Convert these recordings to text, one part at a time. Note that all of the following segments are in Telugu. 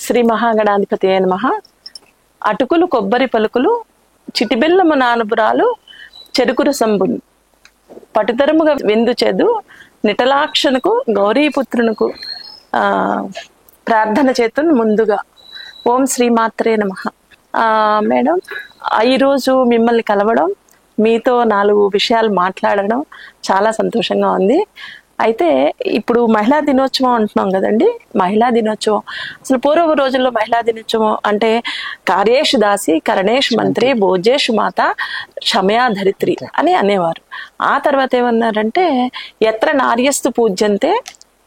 శ్రీ మహాగణాధిపతి నమః. అటుకులు కొబ్బరి పలుకులు చిటిబెల్లము నానుపురాలు చెరుకుర సంబులు పటుతరముగా వెందుచెదు నిటలాక్షణకు గౌరీపుత్రునకు ప్రార్థన చేతును ముందుగా. ఓం శ్రీమాత్రే నమః. మేడం, ఈరోజు మిమ్మల్ని కలవడం, మీతో 4 విషయాలు మాట్లాడడం చాలా సంతోషంగా ఉంది. అయితే ఇప్పుడు మహిళా దినోత్సవం అంటున్నాం కదండి. మహిళా దినోత్సవం అసలు పూర్వ రోజుల్లో మహిళా దినోత్సవం అంటే కార్యేషు దాసి కరణేషు మంత్రి భోజేషు మాత క్షమయా ధరిత్రి అని అనేవారు. ఆ తర్వాత ఏమన్నారంటే ఎత్ర నార్యస్తు పూజ్యంతే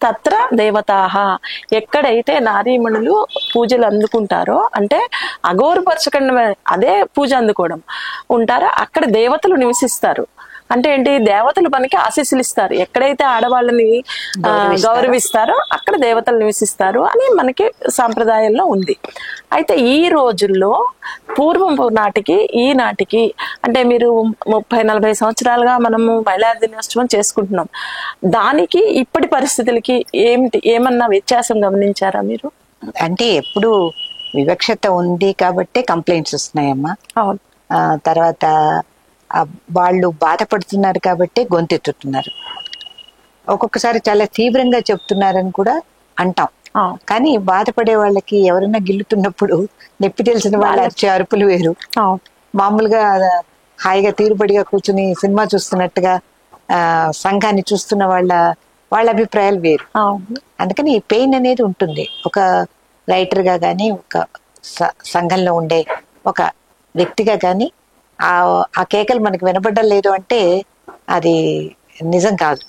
తత్ర దేవతాహ. ఎక్కడైతే నారీమణులు పూజలు అందుకుంటారో, అంటే అగౌరవపరచకుండా అదే పూజ అందుకోవడం ఉంటారో అక్కడ దేవతలు నివసిస్తారు. అంటే ఏంటి, దేవతలు మనకి ఆశీస్సులు ఇస్తారు. ఎక్కడైతే ఆడవాళ్ళని గౌరవిస్తారో అక్కడ దేవతలు నివసిస్తారు అని మనకి సాంప్రదాయంలో ఉంది. అయితే ఈ రోజుల్లో పూర్వం నాటికి ఈనాటికి అంటే మీరు 30-40 సంవత్సరాలుగా మనము మహిళా దినోత్సవం చేసుకుంటున్నాం. దానికి ఇప్పటి పరిస్థితులకి ఏమన్నా వ్యత్యాసం గమనించారా మీరు? అంటే ఎప్పుడు వివక్షత ఉంది కాబట్టి కంప్లైంట్స్ వస్తున్నాయమ్మా. అవును. తర్వాత వాళ్ళు బాధపడుతున్నారు కాబట్టి గొంతెత్తుతున్నారు. ఒక్కొక్కసారి చాలా తీవ్రంగా చెప్తున్నారని కూడా అంటాం. కానీ బాధపడే వాళ్ళకి ఎవరైనా గిల్లుతున్నప్పుడు నొప్పి తెలిసిన వాళ్ళ అరిచే అరుపులు వేరు. మామూలుగా హాయిగా తీరుబడిగా కూర్చుని సినిమా చూస్తున్నట్టుగా సంఘాన్ని చూస్తున్న వాళ్ళ అభిప్రాయాలు వేరు. అందుకని ఈ పెయిన్ అనేది ఉంటుంది. ఒక రైటర్ గా గానీ, ఒక సంఘంలో ఉండే ఒక వ్యక్తిగా గానీ ఆ కేకలు మనకు వినపడడం లేదు అంటే అది నిజం కాదు.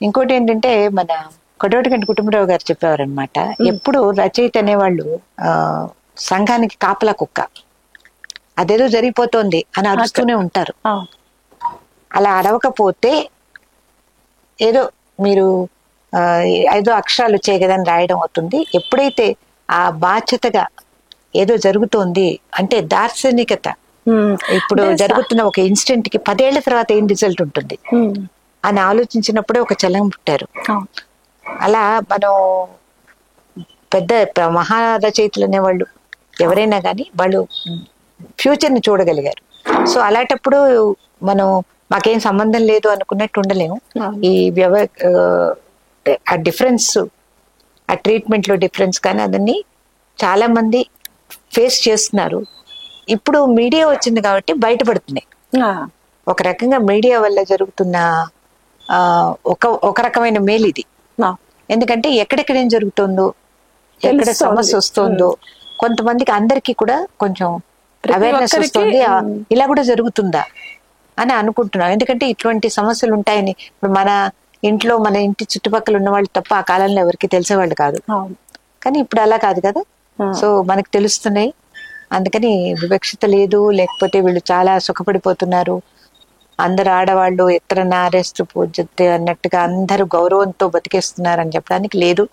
ఇంకోటి ఏంటంటే, మన కొడవటిగంటి కుటుంబరావు గారు చెప్పేవారనమాట, ఎప్పుడు రచయిత అనేవాళ్ళు సంఘానికి కాపలా కుక్క, అదేదో జరిగిపోతోంది అని అరుస్తూనే ఉంటారు. అలా అరవకపోతే ఏదో మీరు 5 అక్షరాలు చేయగదని రాయడం అవుతుంది. ఎప్పుడైతే ఆ బాధ్యతగా ఏదో జరుగుతోంది అంటే దార్శనికత, ఇప్పుడు జరుగుతున్న ఒక ఇన్సిడెంట్ కి 10 ఏళ్ల తర్వాత ఏం రిజల్ట్ ఉంటుంది అని ఆలోచించినప్పుడే ఒక చలం పుట్టారు. అలా మనం పెద్ద మహారచయితలు అనేవాళ్ళు ఎవరైనా కానీ వాళ్ళు ఫ్యూచర్ ని చూడగలిగారు. సో అలాంటప్పుడు మనం మాకేం సంబంధం లేదు అనుకున్నట్టు ఉండలేము. ఈ ఆ డిఫరెన్స్, ఆ ట్రీట్మెంట్ లో డిఫరెన్స్ కానీ అదన్నీ చాలా మంది ఫేస్ చేస్తున్నారు. ఇప్పుడు మీడియా వచ్చింది కాబట్టి బయటపడుతున్నాయి. ఒక రకంగా మీడియా వల్ల జరుగుతున్న ఒక రకమైన మేలు ఇది. ఎందుకంటే ఎక్కడెక్కడ ఏం జరుగుతుందో, ఎక్కడ సమస్య వస్తుందో కొంతమందికి, అందరికీ కూడా కొంచెం అవేర్నెస్ వస్తుంది. ఇలా కూడా జరుగుతుందా అని అనుకుంటున్నాం. ఎందుకంటే ఇటువంటి సమస్యలు ఉంటాయని ఇప్పుడు మన ఇంటి చుట్టుపక్కల ఉన్న వాళ్ళు తప్ప ఆ కాలంలో ఎవరికి తెలిసేవాళ్ళు కాదు. కానీ ఇప్పుడు అలా కాదు కదా. సో మనకు తెలుస్తున్నాయి. అందుకని వివక్షత లేదు, లేకపోతే వీళ్ళు చాలా సుఖపడిపోతున్నారు. అందరు ఆడవాళ్ళు ఎత్ర నారేస్తూ పూజతే అన్నట్టుగా అందరూ గౌరవంతో బతికేస్తున్నారు అని చెప్పడానికి లేదు.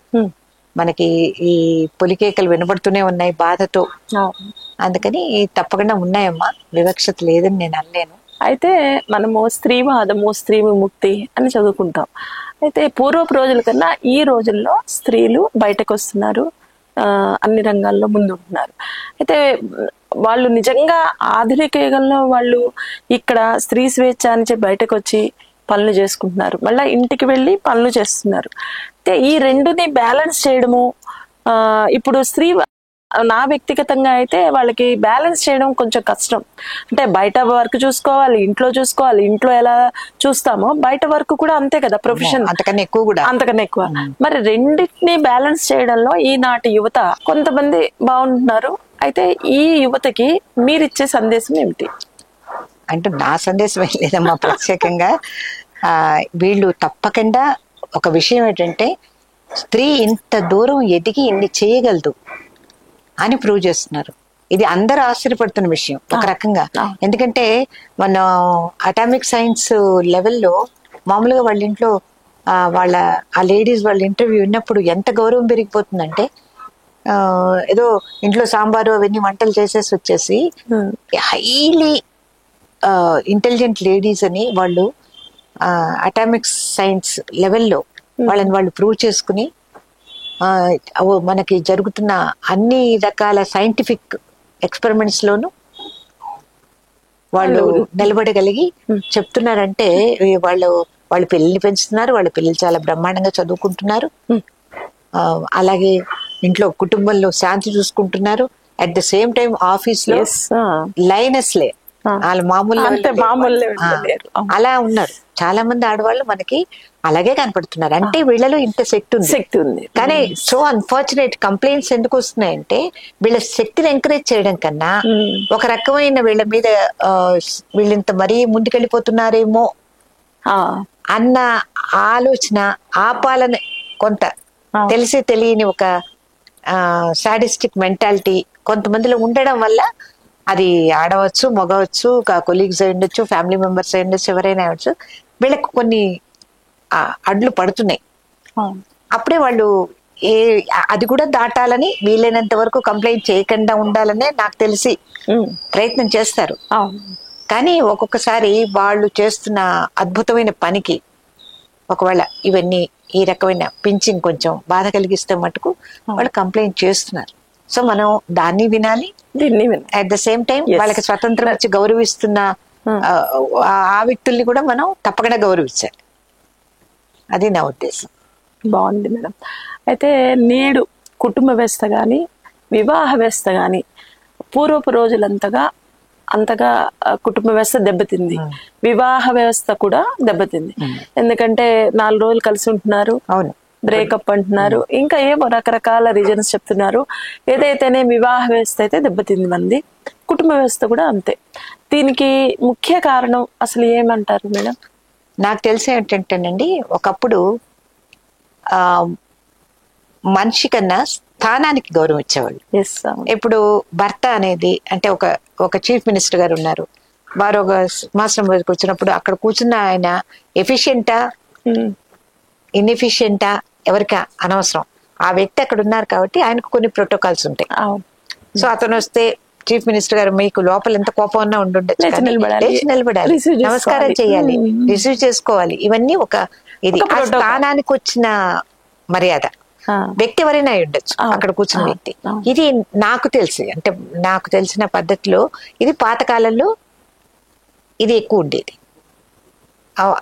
మనకి ఈ పొలికేకలు వినబడుతూనే ఉన్నాయి బాధతో. అందుకని తప్పకుండా ఉన్నాయమ్మా, వివక్షత లేదని నేను అనలేను. అయితే మనము స్త్రీవాదము, స్త్రీ విముక్తి అని చదువుకుంటాం. అయితే పూర్వపు రోజుల కన్నా ఈ రోజుల్లో స్త్రీలు బయటకు వస్తున్నారు, అన్ని రంగాల్లో ముందుంటున్నారు. అయితే వాళ్ళు నిజంగా ఆధునిక యుగంలో వాళ్ళు ఇక్కడ స్త్రీ స్వేచ్ఛ అని చెప్పి బయటకు వచ్చి పనులు చేసుకుంటున్నారు, మళ్ళీ ఇంటికి వెళ్ళి పనులు చేస్తున్నారు. అయితే ఈ రెండుని బ్యాలెన్స్ చేయడము ఇప్పుడు నా వ్యక్తిగతంగా అయితే వాళ్ళకి బ్యాలెన్స్ చేయడం కొంచెం కష్టం. అంటే బయట వర్క్ చూసుకోవాలి, ఇంట్లో చూసుకోవాలి. ఇంట్లో ఎలా చూస్తామో బయట వర్క్ కూడా అంతే కదా, ప్రొఫెషన్ అంతకన్నా ఎక్కువ. మరి రెండింటిని బ్యాలెన్స్ చేయడంలో ఈనాటి యువత కొంతమంది బాగుంటున్నారు. అయితే ఈ యువతకి మీరిచ్చే సందేశం ఏమిటి? అంటే నా సందేశం ఏం లేదమ్మా ప్రత్యేకంగా. వీళ్ళు తప్పకుండా ఒక విషయం ఏంటంటే, స్త్రీ ఇంత దూరం ఎదిగి ఇన్ని చేయగలదు అని ప్రూవ్ చేస్తున్నారు. ఇది అందరూ ఆశ్చర్యపడుతున్న విషయం ఒక రకంగా. ఎందుకంటే మన అటామిక్ సైన్స్ లెవెల్లో మామూలుగా వాళ్ళ ఇంట్లో ఆ లేడీస్ వాళ్ళ ఇంటర్వ్యూ విన్నప్పుడు ఎంత గౌరవం పెరిగిపోతుందంటే, ఏదో ఇంట్లో సాంబారు అవన్నీ వంటలు చేసేసి వచ్చేసి హైలీ ఇంటెలిజెంట్ లేడీస్ అని వాళ్ళు అటామిక్ సైన్స్ లెవెల్లో వాళ్ళని వాళ్ళు ప్రూవ్ చేసుకుని మనకి జరుగుతున్న అన్ని రకాల సైంటిఫిక్ ఎక్స్పెరిమెంట్స్ లోను వాళ్ళు నిలబడగలిగి చెప్తున్నారంటే వాళ్ళు పిల్లల్ని పెంచుతున్నారు, వాళ్ళ పిల్లలు చాలా బ్రహ్మాండంగా చదువుకుంటున్నారు, అలాగే ఇంట్లో కుటుంబంలో శాంతి చూసుకుంటున్నారు. At the same time office లో లైనస్ లే వాళ్ళు మామూలు అలా ఉన్నారు. చాలా మంది ఆడవాళ్ళు మనకి అలాగే కనపడుతున్నారు. అంటే వీళ్ళలో ఇంత శక్తి ఉంది. కానీ సో అన్ఫార్చునేట్ కంప్లైంట్స్ ఎందుకు వస్తున్నాయంటే వీళ్ళ శక్తిని ఎంకరేజ్ చేయడం కన్నా ఒక రకమైన వీళ్ళ మీద వీళ్ళింత మరీ ముందుకెళ్ళిపోతున్నారేమో అన్న ఆలోచన, ఆపాలని కొంత తెలిసి తెలియని ఒక సాడిస్టిక్ మెంటాలిటీ కొంతమందిలో ఉండడం వల్ల, అది ఆడవచ్చు, మగవచ్చు, కొలీగ్స్ అయి ఉండొచ్చు, ఫ్యామిలీ మెంబర్స్ అయి ఉండొచ్చు, ఎవరైనా అవ్వచ్చు, వీళ్ళకి కొన్ని అడ్లు పడుతున్నాయి. అప్పుడే వాళ్ళు అది కూడా దాటాలని వీలైనంత వరకు కంప్లైంట్ చేయకుండా ఉండాలనే నాకు తెలిసి ప్రయత్నం చేస్తారు. కానీ ఒక్కొక్కసారి వాళ్ళు చేస్తున్న అద్భుతమైన పనికి ఒకవేళ ఇవన్నీ ఈ రకమైన పించింగ్ కొంచెం బాధ కలిగిస్తే మటుకు వాళ్ళు కంప్లైంట్ చేస్తున్నారు. సో మనం దాన్ని వినాలి, అట్ ద సేమ్ టైం వాళ్ళకి స్వతంత్రం వచ్చి గౌరవిస్తున్న ఆ వ్యక్తుల్ని కూడా మనం తప్పకుండా గౌరవించాలి. అది నా ఉద్దేశం. బాగుంది మేడం. అయితే నేడు కుటుంబ వ్యవస్థ కానీ వివాహ వ్యవస్థ కానీ పూర్వపు రోజులంతగా కుటుంబ వ్యవస్థ దెబ్బతింది, వివాహ వ్యవస్థ కూడా దెబ్బతింది. ఎందుకంటే 4 రోజులు కలిసి ఉంటున్నారు, అవును, బ్రేకప్ అంటున్నారు, ఇంకా ఏమో రకరకాల రీజన్స్ చెప్తున్నారు. ఏదైతేనే వివాహ వ్యవస్థ అయితే దెబ్బతింది మంది, కుటుంబ వ్యవస్థ కూడా అంతే. దీనికి ముఖ్య కారణం అసలు ఏమంటారు మేడం? నాకు తెలిసి ఏంటంటేనండి, ఒకప్పుడు మనిషి కన్నా స్థానానికి గౌరవం ఇచ్చేవాళ్ళు. ఇప్పుడు భర్త అనేది అంటే ఒక చీఫ్ మినిస్టర్ గారు ఉన్నారు, వారు ఒక సింహాసనం దగ్గరికి వచ్చినప్పుడు అక్కడ కూర్చున్న ఆయన ఎఫిషియెంటా ఇన్ఎఫిషియెంటా ఎవరికి అనవసరం, ఆ వ్యక్తి అక్కడ ఉన్నారు కాబట్టి ఆయనకు కొన్ని ప్రోటోకాల్స్ ఉంటాయి. సో అతను వస్తే చీఫ్ మినిస్టర్ గారు మీకు లోపల ఎంత కోపం ఉన్నా ఉండుండొచ్చు, నిలబడాలి, నమస్కారం చేయాలి, రిసీవ్ చేసుకోవాలి. ఇవన్నీ ఒక ఇది స్థానానికి వచ్చిన మర్యాద. వ్యక్తి ఎవరైనా ఉండొచ్చు అక్కడ కూర్చున్న వ్యక్తి. ఇది నాకు తెలిసిన పద్ధతిలో ఇది పాతకాలంలో ఇది ఎక్కువ ఉండేది.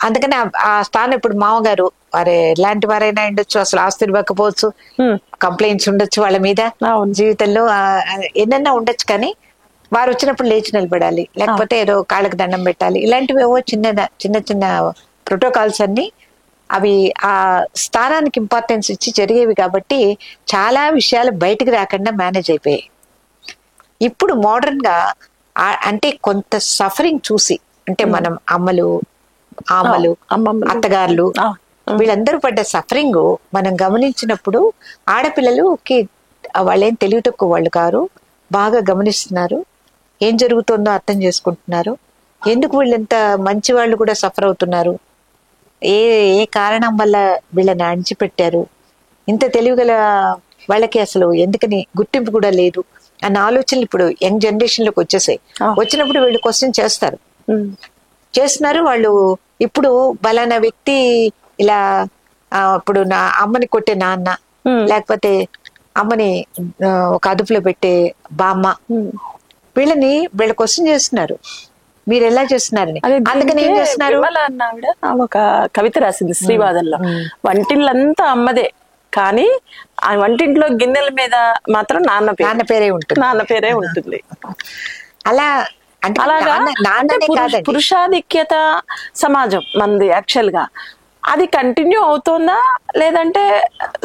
అందుకని ఆ స్థానం ఇప్పుడు మామగారు వారే ఎలాంటి వారైనా ఉండొచ్చు, అసలు ఆస్తులు ఇవ్వకపోవచ్చు, కంప్లైంట్స్ ఉండొచ్చు వాళ్ళ మీద, జీవితంలో ఎన్నన్నా ఉండొచ్చు, కానీ వారు వచ్చినప్పుడు లేచి నిలబడాలి, లేకపోతే ఏదో కాళ్ళకి దండం పెట్టాలి. ఇలాంటివి ఏవో చిన్న చిన్న ప్రోటోకాల్స్ అన్ని అవి ఆ స్థానానికి ఇంపార్టెన్స్ ఇచ్చి జరిగేవి కాబట్టి చాలా విషయాలు బయటకు రాకుండా మేనేజ్ అయిపోయాయి. ఇప్పుడు మోడర్న్ గా అంటే కొంత సఫరింగ్ చూసి, అంటే మనం అమ్మలు అత్తగారులు వీళ్ళందరూ పడ్డ సఫరింగ్ మనం గమనించినప్పుడు ఆడపిల్లలుకి వాళ్ళేం తెలివి తక్కువ వాళ్ళు కారు, బాగా గమనిస్తున్నారు, ఏం జరుగుతుందో అర్థం చేసుకుంటున్నారు, ఎందుకు వీళ్ళంత మంచి వాళ్ళు కూడా సఫర్ అవుతున్నారు, ఏ కారణం వల్ల వీళ్ళని అణిచిపెట్టారు, ఇంత తెలివిగల వాళ్ళకి అసలు ఎందుకని గుర్తింపు కూడా లేదు అన్న ఆలోచనలు ఇప్పుడు యంగ్ జనరేషన్ లోకి వచ్చేసాయి. వచ్చినప్పుడు వీళ్ళు క్వశ్చన్ చేస్తున్నారు. వాళ్ళు ఇప్పుడు బలానా వ్యక్తి ఇలా ఇప్పుడు నా అమ్మని కొట్టే నాన్న, లేకపోతే అమ్మని ఒక అదుపులో పెట్టే బామ్మ, వీళ్ళ క్వశ్చన్ చేస్తున్నారు, మీరు ఎలా చేస్తున్నారని. అందుకని ఏం చేస్తున్నారు, ఒక కవిత రాసింది శ్రీవాదంలో, వంటిల్లంతా అమ్మదే కానీ ఆ వంటింట్లో గిన్నెల మీద మాత్రం నాన్న పేరే ఉంటుంది. అలా అలాగా పురుషాధిక్యత సమాజం మనది యాక్చువల్ గా అది కంటిన్యూ అవుతుందా లేదంటే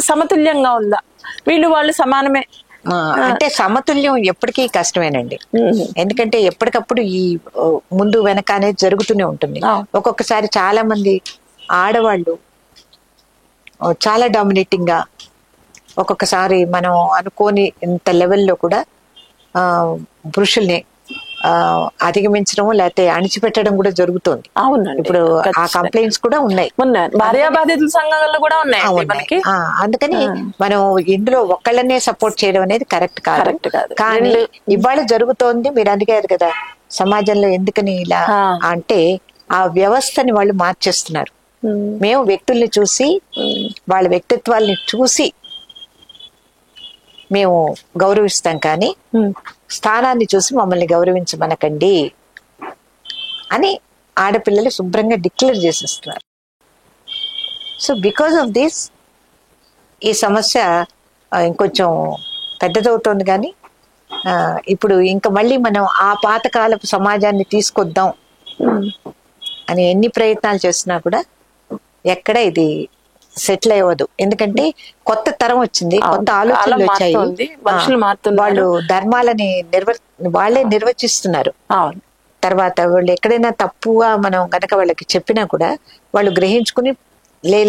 సమతుల్యంగా ఉందా? వాళ్ళు సమానమే అంటే సమతుల్యం ఎప్పటికీ కష్టమేనండి. ఎందుకంటే ఎప్పటికప్పుడు ఈ ముందు వెనక అనేది జరుగుతూనే ఉంటుంది. ఒక్కొక్కసారి చాలా మంది ఆడవాళ్ళు చాలా డామినేటింగ్ గా, ఒక్కొక్కసారి మనం అనుకోని ఇంత లెవెల్లో కూడా పురుషుల్ని అధిగమించడం లేకపోతే అణిచిపెట్టడం కూడా జరుగుతుంది. అవునండి, ఇప్పుడు ఆ కంప్లైంట్స్ కూడా ఉన్నాయి, భార్యాబాధితుల సంఘాల్లో కూడా ఉన్నాయి. అందుకని మనం ఇందులో ఒక్కళ్ళనే సపోర్ట్ చేయడం అనేది కరెక్ట్ కాదు. కానీ ఇవాళ జరుగుతోంది, మీరు అడిగారు కదా సమాజంలో ఎందుకని ఇలా అంటే ఆ వ్యవస్థని వాళ్ళు మార్చేస్తున్నారు. మేము వ్యక్తుల్ని చూసి వాళ్ళ వ్యక్తిత్వాల్ని చూసి మేము గౌరవిస్తాం, కానీ స్థానాన్ని చూసి మమ్మల్ని గౌరవించమనకండి అని ఆడపిల్లలు శుభ్రంగా డిక్లేర్ చేసేస్తున్నారు. సో బికాస్ ఆఫ్ దిస్ ఈ సమస్య ఇంకొంచెం పెద్దదవుతోంది. కానీ ఇప్పుడు ఇంకా మళ్ళీ మనం ఆ పాతకాలపు సమాజాన్ని తీసుకొద్దాం అని ఎన్ని ప్రయత్నాలు చేస్తున్నా కూడా ఎక్కడ ఇది సెటిల్ అవ్వదు. ఎందుకంటే కొత్త తరం వచ్చింది, కొత్త ఆలోచనలు వచ్చాయి, వాళ్ళు ధర్మాలని వాళ్ళే నిర్వచిస్తున్నారు. తర్వాత వాళ్ళు ఎక్కడైనా తప్పుగా మనం గనక వాళ్ళకి చెప్పినా కూడా వాళ్ళు గ్రహించుకుని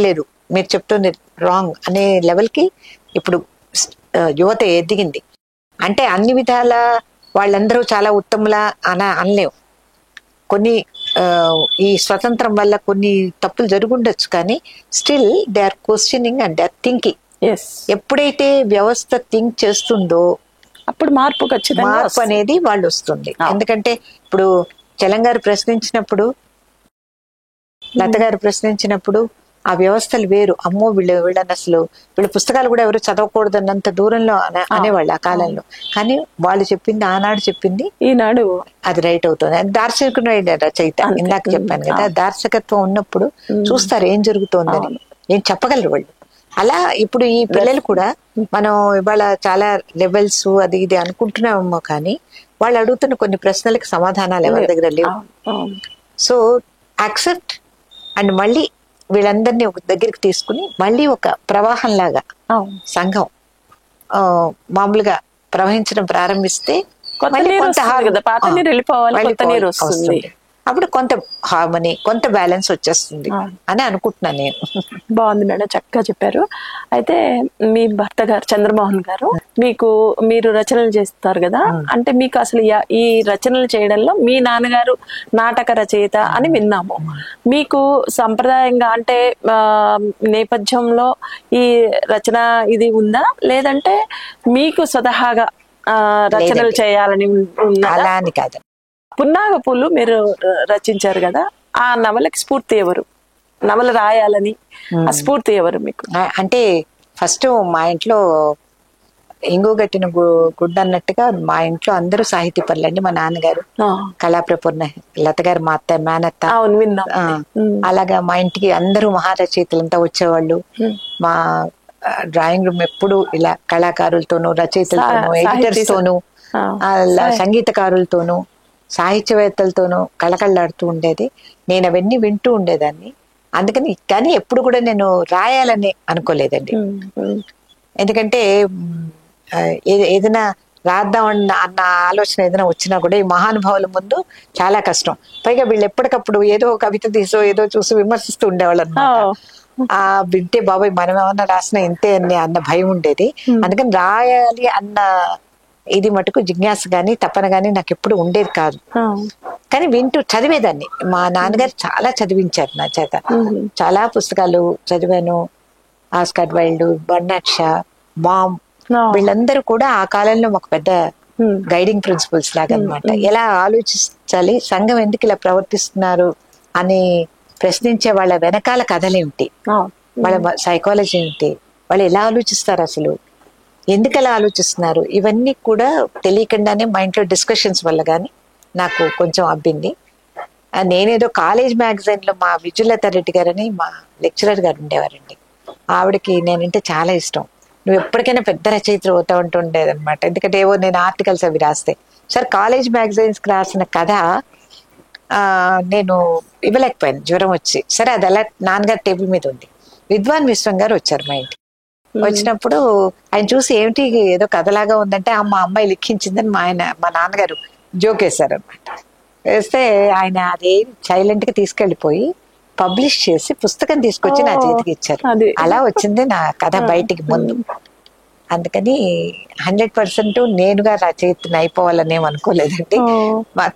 లేదు మీరు చెప్తుంది రాంగ్ అనే లెవెల్కి ఇప్పుడు యువత ఎదిగింది. అంటే అన్ని విధాల వాళ్ళందరూ చాలా ఉత్తములా అనలేవు. కొన్ని ఈ స్వతంత్రం వల్ల కొన్ని తప్పులు జరుగుండొచ్చు, కానీ still they are questioning and they are thinking. ఎప్పుడైతే వ్యవస్థ థింక్ చేస్తుందో అప్పుడు మార్పు అనేది వాళ్ళు వస్తుంది. ఎందుకంటే ఇప్పుడు చలంగారు ప్రశ్నించినప్పుడు, లత గారు ప్రశ్నించినప్పుడు ఆ వ్యవస్థలు వేరు. అమ్మో వీళ్ళని అసలు వీళ్ళ పుస్తకాలు కూడా ఎవరు చదవకూడదు అన్నంత దూరంలో అనేవాళ్ళు ఆ కాలంలో. కానీ వాళ్ళు చెప్పింది, ఆనాడు చెప్పింది ఈనాడు అది రైట్ అవుతుంది. దార్శనికుడు రచయిత ఇందాక చెప్పాను కదా, దార్శకత్వం ఉన్నప్పుడు చూస్తారు ఏం జరుగుతోందని, ఏం చెప్పగలరు వాళ్ళు. అలా ఇప్పుడు ఈ పిల్లలు కూడా మనం ఇవాళ చాలా లెవెల్స్ అది ఇది అనుకుంటున్నామేమో, కానీ వాళ్ళు అడుగుతున్న కొన్ని ప్రశ్నలకు సమాధానాలు ఎవరి దగ్గర లేవు. సో యాక్సెప్ట్ అండ్ మళ్ళీ వీళ్ళందరినీ ఒక దగ్గరికి తీసుకుని మళ్ళీ ఒక ప్రవాహం లాగా సంఘం మామూలుగా ప్రవహించడం ప్రారంభిస్తే అప్పుడు కొంత హార్మనీ, కొంత బ్యాలెన్స్ వచ్చేస్తుంది అని అనుకుంటున్నాను నేను. బాగుంది మేడం, చక్కగా చెప్పారు. అయితే మీ భర్త గారు చంద్రమోహన్ గారు మీరు రచనలు చేస్తారు కదా, అంటే మీకు అసలు ఈ రచనలు చేయడంలో మీ నాన్నగారు నాటక రచయిత అని విన్నాము. మీకు సంప్రదాయంగా అంటే నేపథ్యంలో ఈ రచన ఇది ఉందా, లేదంటే మీకు స్వతహాగా రచనలు చేయాలని అలా అని కాదు. పున్నాగ పూలు మీరు రచించారు కదా, ఆ నవలకి స్ఫూర్తి ఎవరు? నవల రాయాలని ఆ స్ఫూర్తి ఎవరు మీకు? అంటే ఫస్ట్ మా ఇంట్లో ఇంగు గట్టిన గుడ్డ అన్నట్టుగా మా ఇంట్లో అందరూ సాహితీ పనులండి. మా నాన్నగారు కళాప్రపూర్ణ, లత గారు మా అత్త మేనత్త. అలాగా మా ఇంటికి అందరూ మహారచయితలంతా వచ్చేవాళ్ళు. మా డ్రాయింగ్ రూమ్ ఎప్పుడు ఇలా కళాకారులతోనూ, రచయితలతోనూ, ఎడిటర్స్ తోనూ, సంగీతకారులతోనూ, సాహిత్యవేత్తలతోనూ కళకళలాడుతూ ఉండేది. నేను అవన్నీ వింటూ ఉండేదాన్ని. అందుకని కానీ ఎప్పుడు కూడా నేను రాయాలని అనుకోలేదండి. ఎందుకంటే ఏదైనా రాద్దాం అన్న ఆలోచన ఏదైనా వచ్చినా కూడా ఈ మహానుభావుల ముందు చాలా కష్టం. పైగా వీళ్ళు ఎప్పటికప్పుడు ఏదో కవిత తీసో ఏదో చూసి విమర్శిస్తూ ఉండేవాళ్ళు అన్నమాట. వింటే బాబాయ్ మనం ఏమన్నా రాసిన ఇంతే అన్న భయం ఉండేది. అందుకని రాయాలి అన్న ఇది మటుకు జిజ్ఞాస గాని తపన గాని నాకు ఎప్పుడు ఉండేది కాదు. కానీ వింటూ చదివేదాన్ని. మా నాన్నగారు చాలా చదివించారు నా చేత. చాలా పుస్తకాలు చదివాను. Oscar Wilde, Bernard Shaw, Maugham, వీళ్ళందరూ కూడా ఆ కాలంలో మాకు పెద్ద గైడింగ్ ప్రిన్సిపల్స్ లాగా అనమాట. ఎలా ఆలోచించాలి, సంఘం ఎందుకు ఇలా ప్రవర్తిస్తున్నారు అని ప్రశ్నించే వాళ్ళ వెనకాల కథలేమిటి, వాళ్ళ సైకాలజీ ఏంటి, వాళ్ళు ఎలా ఆలోచిస్తారు, అసలు ఎందుకు అలా ఆలోచిస్తున్నారు, ఇవన్నీ కూడా తెలియకుండానే మా ఇంట్లో డిస్కషన్స్ వల్ల కానీ నాకు కొంచెం అబ్బింది. నేనేదో కాలేజ్ మ్యాగజైన్ లో మా విజులత రెడ్డి గారని మా లెక్చరర్ గారు ఉండేవారండి. ఆవిడకి నేనంటే చాలా ఇష్టం. నువ్వు ఎప్పటికైనా పెద్ద రచయిత అవుతా ఉంటుండేది అనమాట. ఎందుకంటే ఏవో నేను ఆర్టికల్స్ అవి రాస్తే, సార్ కాలేజ్ మ్యాగజైన్స్ కి రాసిన కథ నేను ఇవ్వలేకపోయాను, జ్వరం వచ్చి. సరే అది అలా నాన్నగారు టేబుల్ మీద ఉంది. విద్వాన్ విశ్వం గారు వచ్చారు మా ఇంటికి. వచ్చినప్పుడు ఆయన చూసి ఏమిటి ఏదో కథలాగా ఉందంటే మా అమ్మాయి లిఖించిందని మా నాన్నగారు జోక్ వేశారు అనమాట. వేస్తే ఆయన అది సైలెంట్ గా తీసుకెళ్లిపోయి పబ్లిష్ చేసి పుస్తకం తీసుకొచ్చి నా చేతికి ఇచ్చారు. అలా వచ్చింది నా కథ బయటికి ముందు. అందుకని 100% నేనుగా రచయితని అయిపోవాలని ఏం అనుకోలేదండి.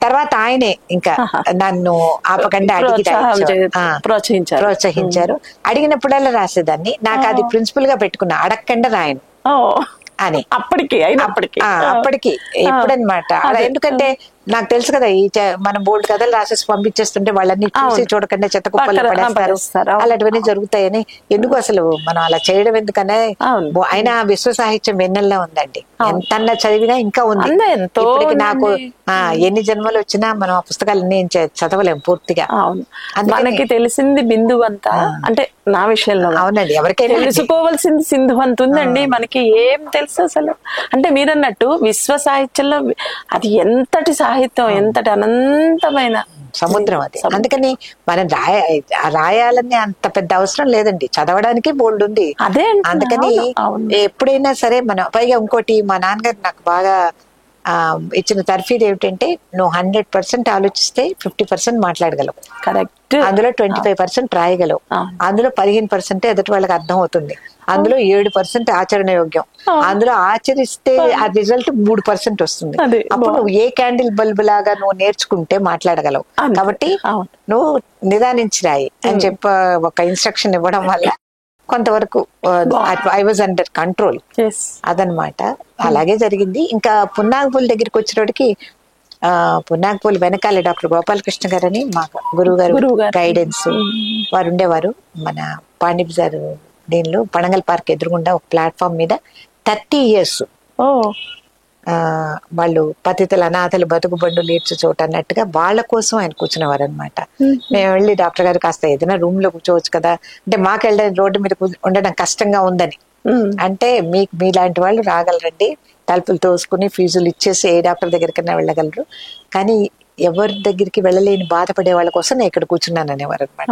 తర్వాత ఆయనే ఇంకా నన్ను ఆపకుండా అడిగి ప్రోత్సహించారు. అడిగినప్పుడల్లా రాసేదాన్ని. నాకు అది ప్రిన్సిపల్ గా పెట్టుకున్నా, అడగకుండా రాయను అని. అప్పటికి ఎప్పుడనమాట. ఎందుకంటే నాకు తెలుసు కదా మనం బోల్డ్ కథలు రాసేసి పంపించేస్తుంటే వాళ్ళని చూసి చూడకుండా చెత్త కుప్పల్లో పడేస్తారు, అలాంటివన్నీ జరుగుతాయని. ఎందుకు అసలు మనం అలా చేయడం ఎందుకనే. అయినా విశ్వ సాహిత్యం వెన్నెల్లో ఉందండి, ఎంతన్నా చదివినా ఇంకా ఉంది. ఇప్పటికి నాకు ఎన్ని జన్మలు వచ్చినా మనం ఆ పుస్తకాలన్నీ చదవలేం పూర్తిగా. మనకి తెలిసింది బిందు అంతా, అంటే నా విషయంలో అవునండి, ఎవరికైనా తెలుసుకోవాల్సింది సింధు అంత ఉందండి. మనకి ఏం తెలుసు అసలు? అంటే మీరన్నట్టు విశ్వ సాహిత్యంలో అది ఎంతటి సాహిత్యం, ఎంతటి అనంతమైన సముద్రం అది. అందుకని మనం రాయాలని అంత పెద్ద అవసరం లేదండి, చదవడానికి బోల్డ్ ఉంది. అదే అందుకని ఎప్పుడైనా సరే మనం, పైగా ఇంకోటి మా నాన్నగారు నాకు బాగా ఇచ్చిన తర్ఫీదు ఏమిటంటే, నువ్వు 100% ఆలోచిస్తే 50% మాట్లాడగలవు, కరెక్ట్. అందులో 25% రాయగలవు, అందులో 15% ఎదుటి వాళ్ళకి అర్థం అవుతుంది, అందులో 7% ఆచరణ యోగ్యం, అందులో ఆచరిస్తే ఆ రిజల్ట్ 3% వస్తుంది. అప్పుడు నువ్వు ఏ క్యాండిల్ బల్బ్ లాగా నువ్వు నేర్చుకుంటే మాట్లాడగలవు. కాబట్టి నువ్వు నిదానించి రాయి అని చెప్ప ఒక ఇన్స్ట్రక్షన్ ఇవ్వడం వల్ల కొంతవరకు ఐ వాజ్ అండర్ కంట్రోల్, అదనమాట. అలాగే జరిగింది. ఇంకా పున్నాగపూల్ దగ్గరికి వచ్చినోడికి, పున్నాగపూల్ వెనకాల డాక్టర్ గోపాలకృష్ణ గారని మా గురువు గారు గైడెన్స్ వారు ఉండేవారు. మన పాండి బజార్ దీనిలో పడంగల్ పార్క్ ఎదురుగుండా ఒక ప్లాట్ఫామ్ మీద 30 years వాళ్ళు పతితుల అనాథలు బతుకు బండులు ఈడ్చు చోట అన్నట్టుగా వాళ్ళ కోసం ఆయన కూర్చునేవారు అనమాట. మేము వెళ్ళి డాక్టర్ గారు కాస్త ఏదైనా రూమ్ లో కూర్చోవచ్చు కదా అంటే, మాకు వెళ్ళడానికి రోడ్డు మీద ఉండడం కష్టంగా ఉందని అంటే, మీలాంటి వాళ్ళు రాగలరండి, తలుపులు తోసుకుని ఫీజులు ఇచ్చేసి ఏ డాక్టర్ దగ్గరికైనా వెళ్ళగలరు, కానీ ఎవరి దగ్గరికి వెళ్ళలేని బాధపడే వాళ్ళ కోసం నేను ఇక్కడ కూర్చున్నాను అనేవారు అనమాట.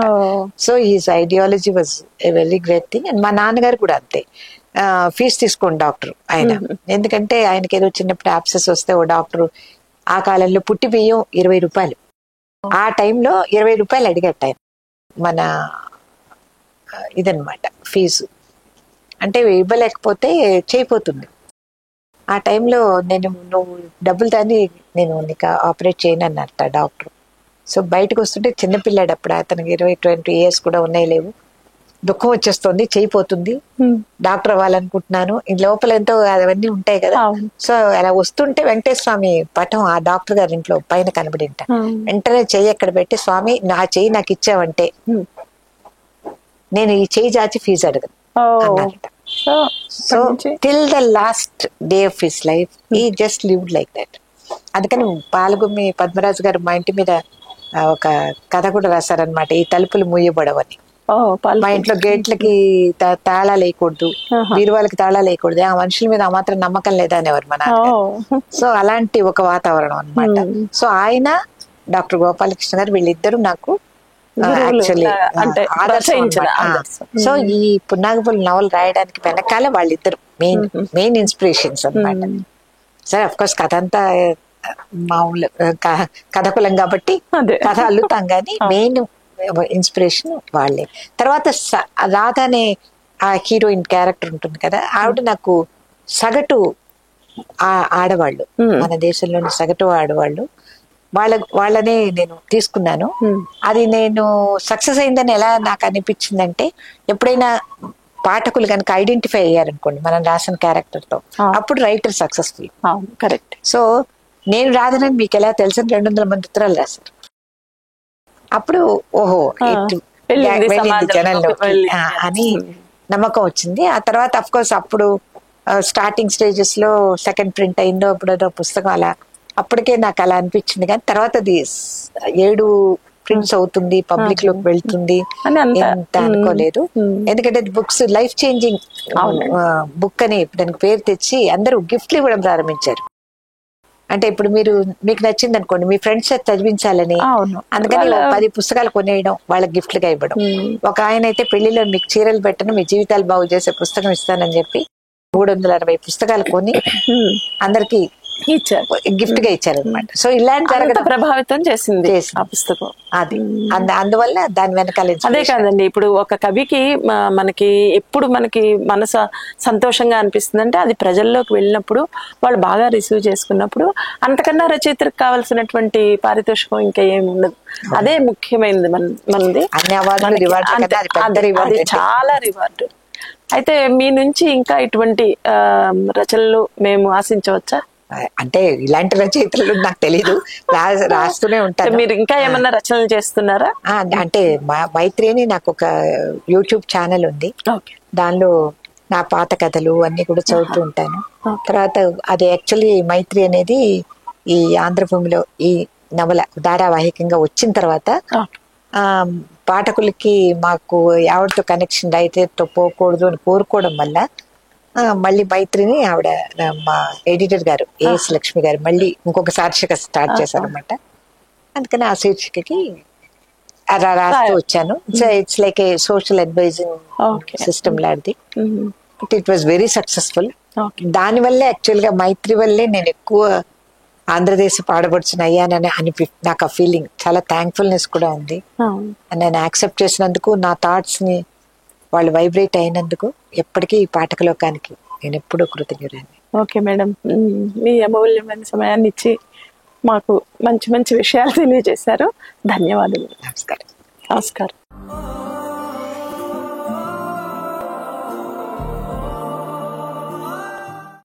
So is ideology was a very great thing. And మా నాన్నగారు కూడా అంతే, ఫీజు తీసుకోండి డాక్టర్ ఆయన, ఎందుకంటే ఆయనకి ఏదో చిన్నప్పుడు యాప్సెస్ వస్తే ఓ డాక్టర్ ఆ కాలంలో పుట్టి బియ్యం 20 రూపాయలు, ఆ టైంలో 20 రూపాయలు అడిగట్ట ఆయన, మన ఇదనమాట ఫీజు. అంటే ఇవ్వలేకపోతే చేయిపోతుంది. ఆ టైంలో నువ్వు డబ్బులు దాన్ని నేను నీకు ఆపరేట్ చేయను అన్నట్ట డాక్టర్. సో బయటకు వస్తుంటే చిన్నపిల్లాడు అప్పుడు, అతనికి 20 years కూడా ఉన్నాయి లేవు, దుఃఖం వచ్చేస్తుంది, చేయిపోతుంది, డాక్టర్ అవ్వాలనుకుంటున్నాను, ఈ లోపల ఎంతో అవన్నీ ఉంటాయి కదా. సో అలా వస్తుంటే వెంకటేశ్వర స్వామి పటం ఆ డాక్టర్ గారి ఇంట్లో పైన కనబడింట. వెంటనే చెయ్యి అక్కడ పెట్టి, స్వామి నా చెయ్యి నాకు ఇచ్చావంటే నేను ఈ చెయ్యి జాచి ఫీజు అడగను అన్నారట. So till the last day of his life he just lived like that. అందుకని పాలగుమ్మి పద్మరాజు గారు మా ఇంటి మీద ఒక కథ కూడా రాశారనమాట, ఈ తలుపులు మూయబడవని. మా ఇంట్లో గేట్లకి తాళాలు వేయకూడదు, బీరువాళ్ళకి తాళాలు వేయకూడదు, ఆ మనుషుల మీద ఆ మాత్రం నమ్మకం లేదా అనేవారు మన. సో అలాంటి ఒక వాతావరణం అనమాట. సో ఆయన డాక్టర్ గోపాలకృష్ణ గారు వీళ్ళిద్దరూ నాకు యాక్చువల్లీ సో ఈ పున్నాగపూల్ నవల్ రాయడానికి వెనకాల వాళ్ళిద్దరు మెయిన్ ఇన్స్పిరేషన్స్ అనమాట. సరే అఫ్ కోర్స్ కథ అంతా మామూలు కథకులం కాబట్టి కథ అల్లుతాం, కానీ మెయిన్ ఇన్స్పిరేషన్ వాళ్ళే. తర్వాత రాధ అనే ఆ హీరోయిన్ క్యారెక్టర్ ఉంటుంది కదా, ఆవిడ నాకు సగటు ఆడవాళ్ళు, మన దేశంలోని సగటు ఆడవాళ్ళు, వాళ్ళనే నేను తీసుకున్నాను. అది నేను సక్సెస్ అయిందని ఎలా నాకు అనిపించిందంటే, ఎప్పుడైనా పాఠకులు కనుక ఐడెంటిఫై అయ్యారనుకోండి మనం రాసిన క్యారెక్టర్ తో, అప్పుడు రైటర్ సక్సెస్ఫుల్. కరెక్ట్. సో నేను రాదనని మీకు ఎలా తెలుసు, 200 మంది ఉత్తరాలు రాశారు. అప్పుడు ఓహో జనంలో అని నమ్మకం వచ్చింది. ఆ తర్వాత అఫ్ కోర్స్ అప్పుడు స్టార్టింగ్ స్టేజెస్ లో సెకండ్ ప్రింట్ అయిందో అప్పుడు పుస్తకం అలా, అప్పటికే నాకు అలా అనిపించింది. కానీ తర్వాత అది 7 ప్రింట్స్ అవుతుంది, పబ్లిక్ లోకి వెళ్తుంది ఎంత అనుకోలేదు. ఎందుకంటే బుక్స్ లైఫ్ చేంజింగ్ బుక్ అని దానికి పేరు తెచ్చి అందరూ గిఫ్ట్లు ఇవ్వడం ప్రారంభించారు. అంటే ఇప్పుడు మీకు నచ్చింది అనుకోండి, మీ ఫ్రెండ్స్ చదివించాలని, అందుకని 10 పుస్తకాలు కొనేయడం, వాళ్ళకి గిఫ్ట్ గా ఇవ్వడం. ఒక ఆయన అయితే పెళ్లిలో మీకు చీరలు పెట్టను, మీ జీవితాలు బాగు చేసే పుస్తకం ఇస్తానని చెప్పి 360 పుస్తకాలు కొని అందరికి గిఫ్ట్ గా ఇచ్చారు అనమాట. సో ఇలాంటి ప్రభావితం చేసింది ఆ పుస్తకం. అది అందువల్ల దాని వెనకాల అదే కాదండి, ఇప్పుడు ఒక కవికి మనకి ఎప్పుడు మనకి మనసు సంతోషంగా అనిపిస్తుంది అంటే, అది ప్రజల్లోకి వెళ్ళినప్పుడు వాళ్ళు బాగా రిసీవ్ చేసుకున్నప్పుడు, అంతకన్నా రచయితలకు కావాల్సినటువంటి పారితోషికం ఇంకా ఏమి ఉండదు. అదే ముఖ్యమైనది మనది. అది చాలా రివార్డు. అయితే మీ నుంచి ఇంకా ఇటువంటి రచనలు మేము ఆశించవచ్చా? అంటే ఇలాంటి రచయితలు నాకు తెలీదు, రాస్తూనే ఉంటాను. మీరు ఇంకా ఏమన్నా రచనలు చేస్తున్నారా? అంటే మైత్రి అని నాకు ఒక యూట్యూబ్ ఛానల్ ఉంది. దానిలో నా పాత కథలు అన్ని కూడా చదువుతూ ఉంటాను. తర్వాత అది యాక్చువల్లీ మైత్రి అనేది ఈ ఆంధ్రభూమిలో ఈ నవల ధారావాహికంగా వచ్చిన తర్వాత పాఠకులకి మాకు ఎవరితో కనెక్షన్ రైతుతో పోకూడదు అని కోరుకోవడం వల్ల మళ్ళీ మైత్రిని ఆవిడ మా ఎడిటర్ గారు ఏఎస్ లక్ష్మి గారు మళ్ళీ ఇంకొక శీర్షిక స్టార్ట్ చేశారనమాట. అందుకని ఆ శీర్షికకి అలా రాస్తూ వచ్చాను. It's like a social advertising system లాంటిది. It was very successful. దానివల్లే యాక్చువల్ గా మైత్రి వల్లే నేను ఎక్కువ ఆంధ్రదేశ పాడబడుచున అయ్యానని నాకు ఆ ఫీలింగ్ చాలా థ్యాంక్ఫుల్నెస్ కూడా ఉంది. నేను యాక్సెప్ట్ చేసినందుకు, నా థాట్స్ ని వాళ్ళు వైబ్రేట్ అయినందుకు ఎప్పటికీ ఈ పాఠక లోకానికి నేను ఎప్పుడూ కృతజ్ఞురాన్ని. ఓకే మేడం, మీ అమూల్యమైన సమయాన్ని ఇచ్చి మాకు మంచి మంచి విషయాలు తెలియజేశారు. ధన్యవాదాలు. నమస్కారం. నమస్కారం.